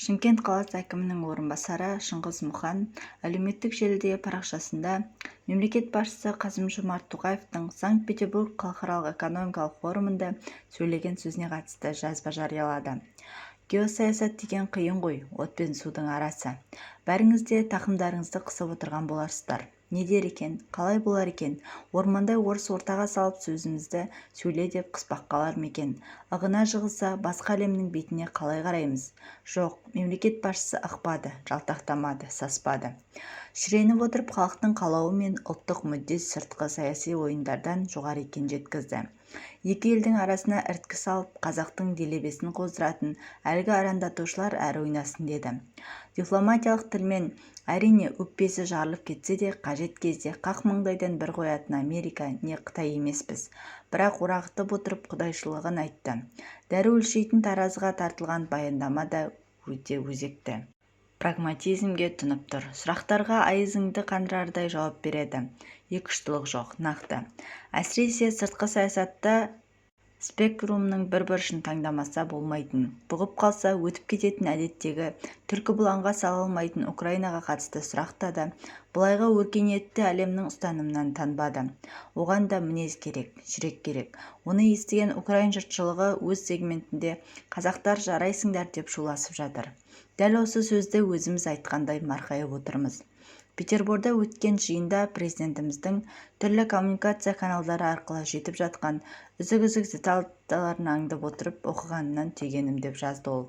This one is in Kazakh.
Шымкент қаласы әкімінің орынбасары Шыңғыс Мұхан әлеуметтік желідегі парақшасында мемлекет басшысы Қасым-Жомарт Тоқаевтың Санкт-Петербург халықаралық экономикалық форумында сөйлеген сөзіне қатысты жазба жариялады. Геосаясат деген қиын ғой, от пен судың арасы. Бәріңіз де тақымдарыңызды қысып отырған боларсыздар. Не дер екен, қалай болар екен, ормандай орыс ортаға салып сөзімізді сөйле деп қыспақ қалар ма екен? Ығына жығылса, басқа әлемнің бетіне қалай қараймыз? Жоқ, мемлекет басшысы ықпады, жалтақтамады, саспады. Шіреніп отырып халықтың қалауы мен ұлттық мүдде сыртқы саяси ойындардан жоғары екенін жеткізді. Екі елдің арасына іріткі салып, қазақтың делебесін қоздыратын әлгі арандатушылар әрі ойнасын деді. Дипломатиялық тілмен әрине өкпесі жарылып кетсе де, қажет кезде қақ маңдайдан бір қоятын Америка не Қытай емеспіз. Бірақ орағытып отырып құдайшылығын айтты. Дәрі өлшейтін таразыға тартылған баяндама да өте өзекті. Прагматизмге тұнып тұр. Сұрақтарға айызыңды қандырардай жауап береді. Екіұштылық жоқ, нақты. Әсіресе сыртқы саясатта спектрумның бір бұрышын таңдамаса болмайтын. Бұғып қалса өтіп кететін әдеттегі түлкі бұланға сала алмайтын Украинаға қатысты сұрақта да бұлайға өркениетті әлемнің ұстанымынан танбады. Оған да мінез керек, жүрек керек. Оны естіген украин жұртшылығы өз сегментінде қазақтар жарайсыңдар деп шуласып жатыр. Дәл осы сөзді өзіміз айтқандай марқайып отырмыз. Петерборда өткен жиында президентіміздің түрлі коммуникация каналдары арқылы жетіп жатқан үзік-үзік детальдарын аңдып отырып оқығанынан түйгенім деп жазды ол.